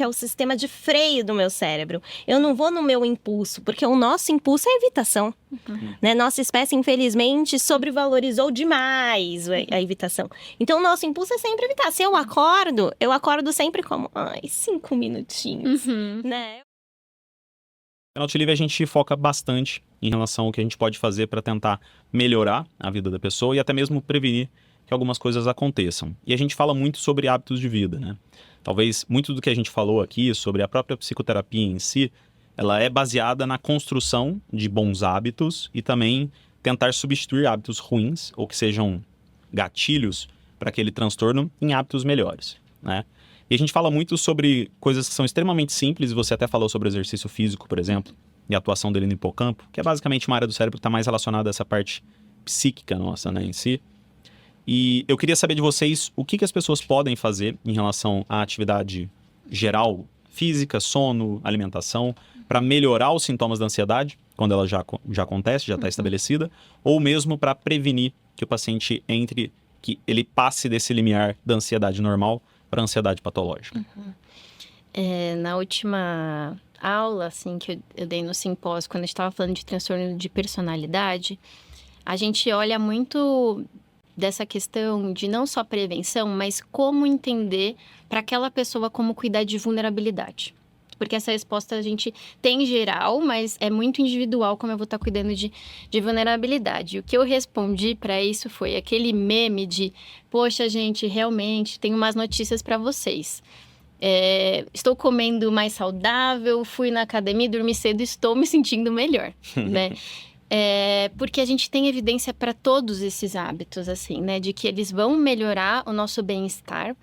que é o sistema de freio do meu cérebro. Eu não vou no meu impulso, porque o nosso impulso é evitação. Né? Nossa espécie, infelizmente, sobrevalorizou demais a evitação. Então, o nosso impulso é sempre evitar. Se eu acordo sempre como, 5 minutinhos, né? Na Nautilivre a gente foca bastante em relação ao que a gente pode fazer para tentar melhorar a vida da pessoa e até mesmo prevenir que algumas coisas aconteçam. E a gente fala muito sobre hábitos de vida, né? Talvez muito do que a gente falou aqui sobre a própria psicoterapia em si, ela é baseada na construção de bons hábitos e também tentar substituir hábitos ruins ou que sejam gatilhos para aquele transtorno em hábitos melhores, né? E a gente fala muito sobre coisas que são extremamente simples, você até falou sobre o exercício físico, por exemplo, e a atuação dele no hipocampo, que é basicamente uma área do cérebro que está mais relacionada a essa parte psíquica nossa, né, em si. E eu queria saber de vocês o que as pessoas podem fazer em relação à atividade geral, física, sono, alimentação, para melhorar os sintomas da ansiedade, quando ela já acontece, já está estabelecida, ou mesmo para prevenir que o paciente que ele passe desse limiar da ansiedade normal para a ansiedade patológica. Na última aula, assim, que eu dei no simpósio, quando a gente estava falando de transtorno de personalidade, a gente olha muito dessa questão de não só prevenção, mas como entender para aquela pessoa como cuidar de vulnerabilidade. Porque essa resposta a gente tem em geral, mas é muito individual como eu vou estar cuidando de vulnerabilidade. O que eu respondi para isso foi aquele meme de: poxa, gente, realmente tenho umas notícias para vocês. Estou comendo mais saudável, fui na academia, dormi cedo, estou me sentindo melhor, né? Porque a gente tem evidência para todos esses hábitos, assim, né? De que eles vão melhorar o nosso bem-estar.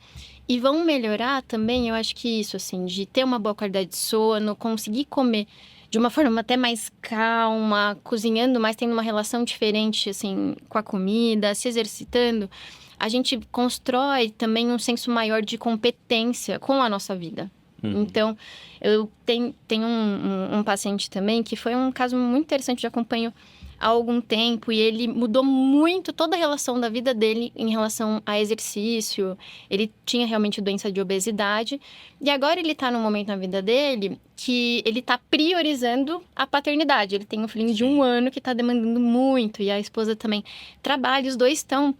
E vão melhorar também, eu acho que isso, assim, de ter uma boa qualidade de sono, conseguir comer de uma forma até mais calma, cozinhando mais, tendo uma relação diferente, assim, com a comida, se exercitando. A gente constrói também um senso maior de competência com a nossa vida. Então, eu tenho um paciente também que foi um caso muito interessante, eu acompanho há algum tempo, e ele mudou muito toda a relação da vida dele em relação a exercício. Ele tinha realmente doença de obesidade, e agora ele tá num momento na vida dele que ele tá priorizando a paternidade. Ele tem um filhinho de 1 ano que tá demandando muito, e a esposa também trabalha, os dois estão,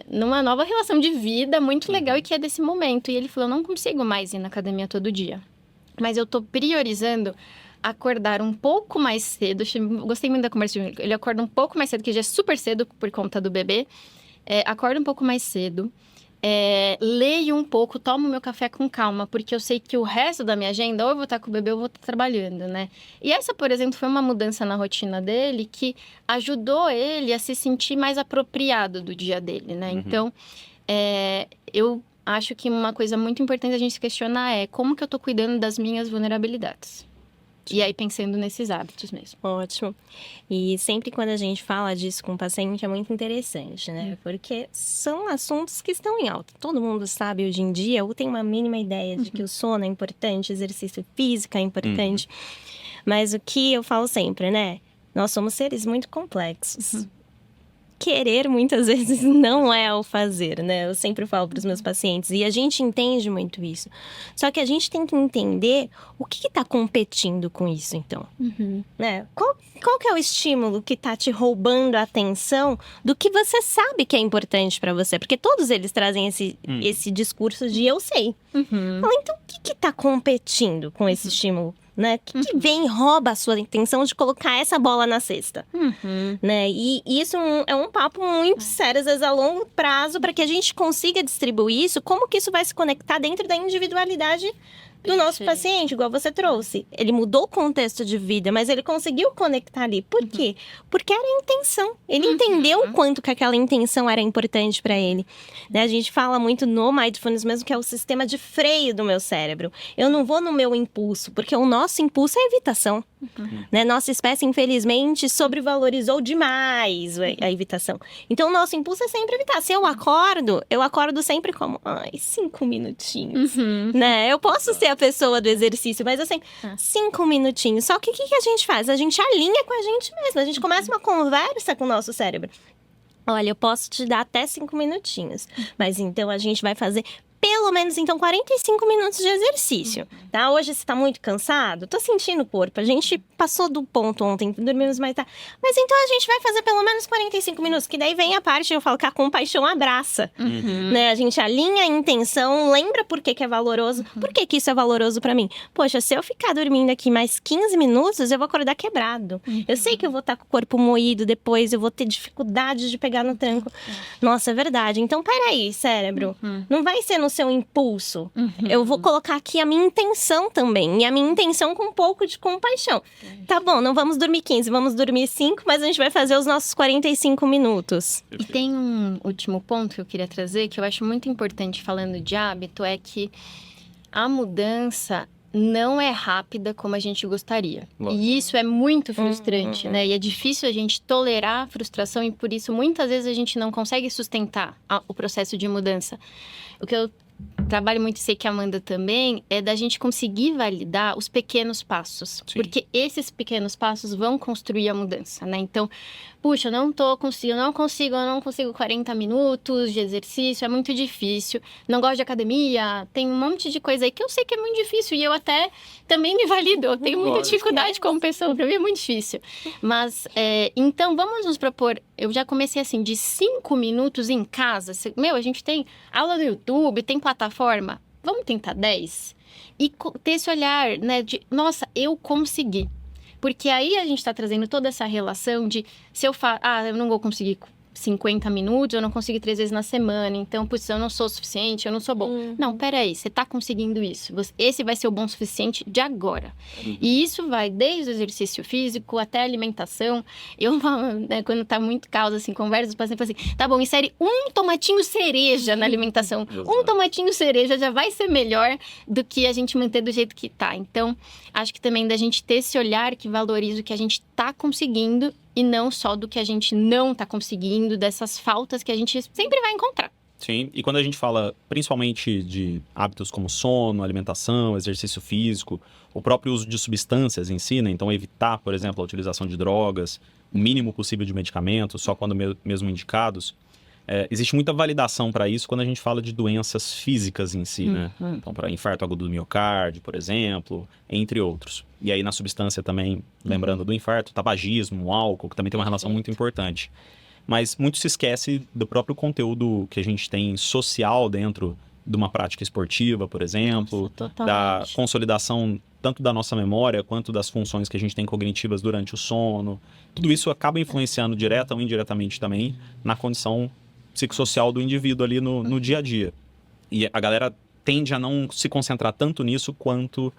numa nova relação de vida muito legal e que é desse momento. E ele falou: eu não consigo mais ir na academia todo dia, mas eu tô priorizando acordar um pouco mais cedo. Gostei muito da conversa. Ele acorda um pouco mais cedo, que já é super cedo por conta do bebê. Acorda um pouco mais cedo. Leio um pouco, tomo meu café com calma, porque eu sei que o resto da minha agenda, ou eu vou estar com o bebê ou eu vou estar trabalhando, né? E essa, por exemplo, foi uma mudança na rotina dele que ajudou ele a se sentir mais apropriado do dia dele, né? Então, eu acho que uma coisa muito importante a gente se questionar é: como que eu tô cuidando das minhas vulnerabilidades? E aí, pensando nesses hábitos mesmo. Ótimo. E sempre quando a gente fala disso com o paciente é muito interessante, né? Porque são assuntos que estão em alta. Todo mundo sabe hoje em dia, ou tem uma mínima ideia de que o sono é importante, exercício físico é importante. Mas o que eu falo sempre, né? Nós somos seres muito complexos. Querer, muitas vezes, não é o fazer, né? Eu sempre falo para os meus pacientes. E a gente entende muito isso. Só que a gente tem que entender o que está competindo com isso, então. Né? Qual que é o estímulo que está te roubando a atenção do que você sabe que é importante para você? Porque todos eles trazem esse discurso de eu sei. Fala, então, o que está competindo com esse estímulo? Né? Que vem e rouba a sua intenção de colocar essa bola na cesta, né? E isso é um papo muito sério, às vezes a longo prazo, para que a gente consiga distribuir isso. Como que isso vai se conectar dentro da individualidade do nosso paciente, igual você trouxe. Ele mudou o contexto de vida, mas ele conseguiu conectar ali. Por quê? Porque era a intenção. Ele entendeu o quanto que aquela intenção era importante para ele. Né? A gente fala muito no Mindfulness mesmo, que é o sistema de freio do meu cérebro. Eu não vou no meu impulso, porque o nosso impulso é evitação. Né? Nossa espécie, infelizmente, sobrevalorizou demais a evitação. Então, o nosso impulso é sempre evitar. Se eu acordo sempre como 5 minutinhos. Né? Eu posso ser a pessoa do exercício, mas assim, 5 minutinhos. Só que o que a gente faz? A gente alinha com a gente mesmo. A gente começa uma conversa com o nosso cérebro. Olha, eu posso te dar até 5 minutinhos. Mas então a gente vai fazer pelo menos, então, 45 minutos de exercício, tá? Hoje você tá muito cansado? Tô sentindo o corpo. A gente passou do ponto ontem, dormimos mais tarde. Mas então a gente vai fazer pelo menos 45 minutos, que daí vem a parte, eu falo que a compaixão abraça, né? A gente alinha a intenção, lembra por que que é valoroso, por que que isso é valoroso pra mim. Poxa, se eu ficar dormindo aqui mais 15 minutos, eu vou acordar quebrado. Eu sei que eu vou estar com o corpo moído depois, eu vou ter dificuldade de pegar no tranco. Nossa, é verdade. Então, peraí, cérebro. Não vai ser no seu impulso. Eu vou colocar aqui a minha intenção também. E a minha intenção com um pouco de compaixão. Tá bom, não vamos dormir 15, vamos dormir 5, mas a gente vai fazer os nossos 45 minutos. E tem um último ponto que eu queria trazer, que eu acho muito importante falando de hábito, é que a mudança não é rápida como a gente gostaria. Lógico. E isso é muito frustrante, né? E é difícil a gente tolerar a frustração e por isso muitas vezes a gente não consegue sustentar o processo de mudança. O que eu trabalho muito, e sei que a Amanda também, é da gente conseguir validar os pequenos passos. Sim. Porque esses pequenos passos vão construir a mudança, né? Então, puxa, eu não consigo 40 minutos de exercício, é muito difícil. Não gosto de academia, tem um monte de coisa aí que eu sei que é muito difícil. E eu até também me valido, eu tenho muita dificuldade como pessoa, pra mim é muito difícil. Mas, então, vamos nos propor, eu já comecei assim, de 5 minutos em casa. A gente tem aula no YouTube, tem plataforma, vamos tentar 10? E ter esse olhar, né, de, nossa, eu consegui. Porque aí a gente está trazendo toda essa relação de, se eu falo, eu não vou conseguir 50 minutos, eu não consigo 3 vezes na semana, então, putz, eu não sou suficiente, eu não sou bom. Não, peraí, você tá conseguindo isso. Esse vai ser o bom suficiente de agora. E isso vai desde o exercício físico até a alimentação. Eu, né, quando tá muito causa, assim, conversa, os pacientes falam assim, tá bom, insere um tomatinho cereja na alimentação. Um tomatinho cereja já vai ser melhor do que a gente manter do jeito que tá. Então, acho que também da gente ter esse olhar que valoriza o que a gente tá conseguindo e não só do que a gente não tá conseguindo, dessas faltas que a gente sempre vai encontrar. Sim, e quando a gente fala principalmente de hábitos como sono, alimentação, exercício físico, o próprio uso de substâncias em si, né? Então evitar, por exemplo, a utilização de drogas, o mínimo possível de medicamentos, só quando mesmo indicados. Existe muita validação para isso quando a gente fala de doenças físicas em si, né? Então, para infarto agudo do miocárdio, por exemplo, entre outros. E aí na substância também, lembrando do infarto, tabagismo, álcool, que também tem uma relação muito importante. Mas muito se esquece do próprio conteúdo que a gente tem social dentro de uma prática esportiva, por exemplo, da consolidação tanto da nossa memória quanto das funções que a gente tem cognitivas durante o sono. Tudo isso acaba influenciando direta ou indiretamente também na condição psicossocial do indivíduo ali no dia a dia. E a galera tende a não se concentrar tanto nisso quanto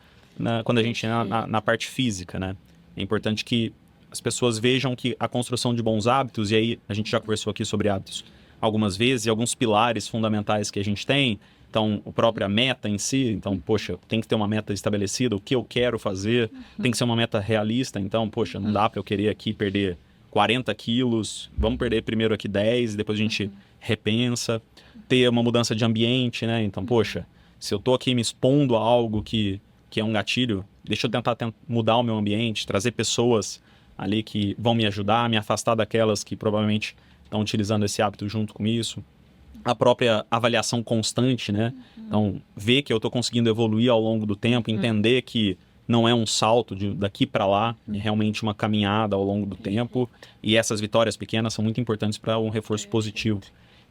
quando a gente é na parte física, né? É importante que as pessoas vejam que a construção de bons hábitos, e aí a gente já conversou aqui sobre hábitos algumas vezes, e alguns pilares fundamentais que a gente tem. Então, a própria meta em si, então, poxa, tem que ter uma meta estabelecida, o que eu quero fazer, tem que ser uma meta realista, então, poxa, não dá para eu querer aqui perder 40 quilos, vamos perder primeiro aqui 10, depois a gente repensa, ter uma mudança de ambiente, né? Então, poxa, se eu tô aqui me expondo a algo que é um gatilho, deixa eu tentar mudar o meu ambiente, trazer pessoas ali que vão me ajudar, me afastar daquelas que provavelmente estão utilizando esse hábito junto com isso. A própria avaliação constante, né? Então, ver que eu estou conseguindo evoluir ao longo do tempo, entender que não é um salto daqui para lá, é realmente uma caminhada ao longo do tempo. E essas vitórias pequenas são muito importantes para um reforço positivo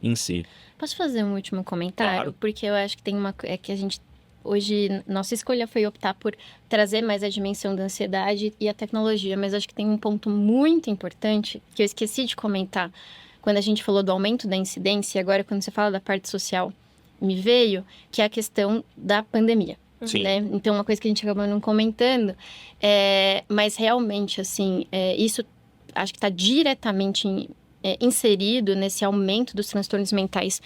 em si. Posso fazer um último comentário? Claro. Porque eu acho que tem que a gente... Hoje, nossa escolha foi optar por trazer mais a dimensão da ansiedade e a tecnologia, mas acho que tem um ponto muito importante que eu esqueci de comentar quando a gente falou do aumento da incidência, e agora quando você fala da parte social, me veio, que é a questão da pandemia. Sim. Né? Então, uma coisa que a gente acabou não comentando, mas realmente, assim, isso acho que está diretamente inserido nesse aumento dos transtornos mentais,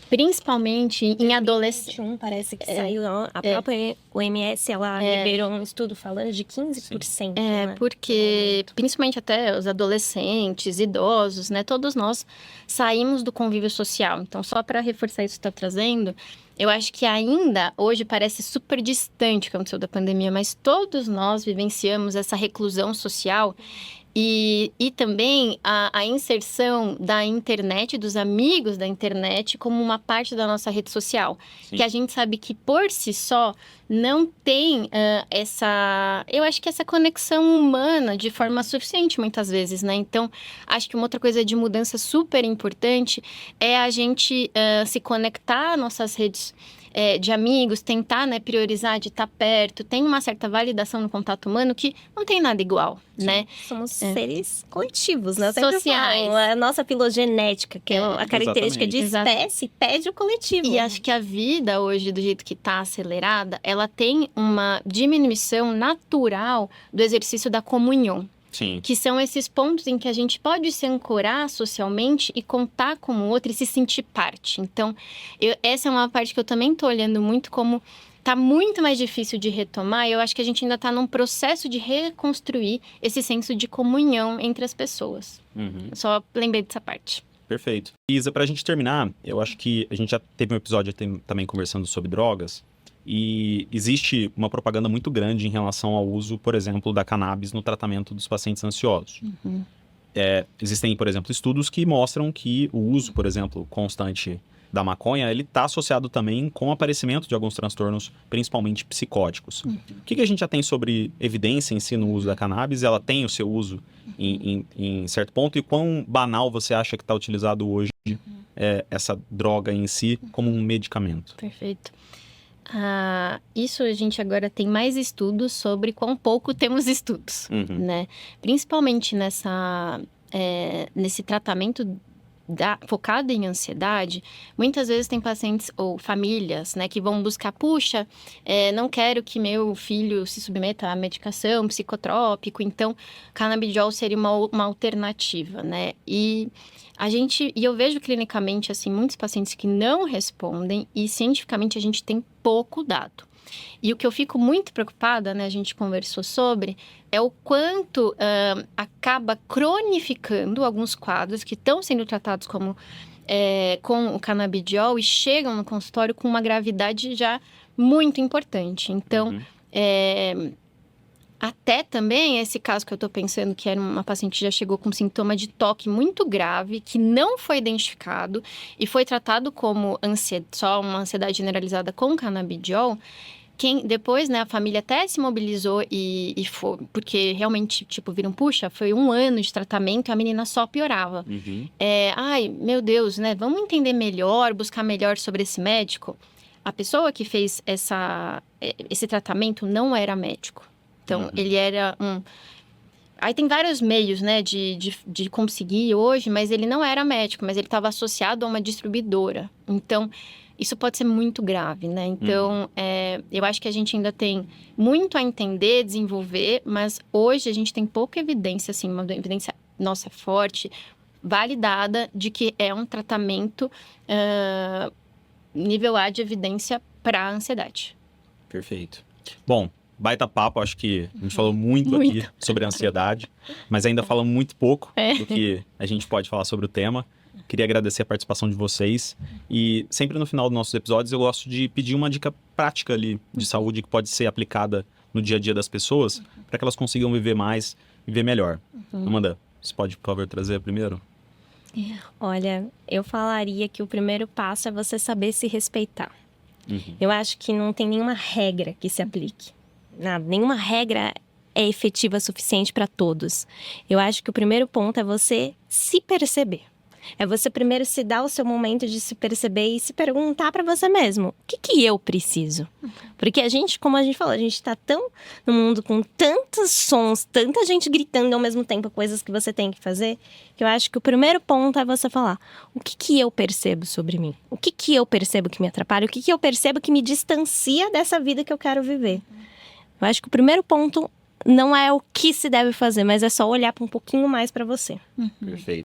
principalmente em adolescentes. Parece que saiu, a própria OMS, ela liberou um estudo falando de 15%. Né? Porque, principalmente até os adolescentes, idosos, né? Todos nós saímos do convívio social. Então, só para reforçar isso que você está trazendo, eu acho que ainda hoje parece super distante o que aconteceu da pandemia, mas todos nós vivenciamos essa reclusão social E também a inserção da internet, dos amigos da internet, como uma parte da nossa rede social. Sim. Que a gente sabe que, por si só, não tem eu acho que essa conexão humana de forma suficiente, muitas vezes, né? Então, acho que uma outra coisa de mudança super importante é a gente se conectar às nossas redes de amigos, tentar, né, priorizar de estar perto, tem uma certa validação no contato humano que não tem nada igual, né? Somos seres coletivos, né? Eu sempre Sociais. falo, a nossa filogenética, que é a característica de Exatamente. espécie, pede o coletivo. E acho que a vida hoje, do jeito que está acelerada, ela tem uma diminuição natural do exercício da comunhão. Sim. Que são esses pontos em que a gente pode se ancorar socialmente e contar com o outro e se sentir parte. Então, essa é uma parte que eu também estou olhando muito como tá muito mais difícil de retomar. Eu acho que a gente ainda está num processo de reconstruir esse senso de comunhão entre as pessoas. Só lembrei dessa parte. Perfeito. Isa, pra gente terminar, eu acho que a gente já teve um episódio também conversando sobre drogas. E existe uma propaganda muito grande em relação ao uso, por exemplo, da cannabis no tratamento dos pacientes ansiosos. Existem, por exemplo, estudos que mostram que o uso, por exemplo, constante da maconha, ele está associado também com o aparecimento de alguns transtornos, principalmente psicóticos. O que a gente já tem sobre evidência em si no uso da cannabis? Ela tem o seu uso em certo ponto? E quão banal você acha que está utilizado hoje essa droga em si como um medicamento? Perfeito. Isso a gente agora tem mais estudos sobre quão pouco temos estudos, né? Principalmente nesse tratamento focado em ansiedade, muitas vezes tem pacientes ou famílias, né, que vão buscar, puxa, não quero que meu filho se submeta à medicação psicotrópico, então canabidiol seria uma alternativa, né? E eu vejo clinicamente, assim, muitos pacientes que não respondem e cientificamente a gente tem pouco dado. E o que eu fico muito preocupada, né, a gente conversou sobre, é o quanto acaba cronificando alguns quadros que estão sendo tratados com o canabidiol e chegam no consultório com uma gravidade já muito importante. Então, até também esse caso que eu tô pensando, que era uma paciente que já chegou com sintoma de toque muito grave, que não foi identificado e foi tratado como só uma ansiedade generalizada com canabidiol. Depois, né, a família até se mobilizou e foi, porque realmente, viram, puxa, foi 1 ano de tratamento e a menina só piorava. Ai, meu Deus, né, vamos entender melhor, buscar melhor sobre esse médico. A pessoa que fez esse tratamento não era médico. Então, ele era Aí tem vários meios, né, de conseguir hoje, mas ele não era médico, mas ele estava associado a uma distribuidora. Então, isso pode ser muito grave, né? Então, eu acho que a gente ainda tem muito a entender, desenvolver, mas hoje a gente tem pouca evidência, assim, uma evidência, nossa, forte, validada, de que é um tratamento nível A de evidência para a ansiedade. Perfeito. Bom, baita papo, acho que a gente falou muito aqui sobre a ansiedade, mas ainda falamos muito pouco do que a gente pode falar sobre o tema. Queria agradecer a participação de vocês e sempre no final dos nossos episódios eu gosto de pedir uma dica prática ali de saúde que pode ser aplicada no dia a dia das pessoas para que elas consigam viver mais e viver melhor. Amanda, você pode, por favor, trazer primeiro? Olha, eu falaria que o primeiro passo é você saber se respeitar. Eu acho que não tem nenhuma regra que se aplique. Nada, nenhuma regra é efetiva o suficiente para todos. Eu acho que o primeiro ponto é você se perceber. É você primeiro se dar o seu momento de se perceber e se perguntar para você mesmo, o que eu preciso? Porque a gente, como a gente falou, a gente tá tão no mundo com tantos sons, tanta gente gritando ao mesmo tempo coisas que você tem que fazer, que eu acho que o primeiro ponto é você falar, o que eu percebo sobre mim? O que eu percebo que me atrapalha? O que eu percebo que me distancia dessa vida que eu quero viver? Eu acho que o primeiro ponto não é o que se deve fazer, mas é só olhar para um pouquinho mais para você. Perfeito.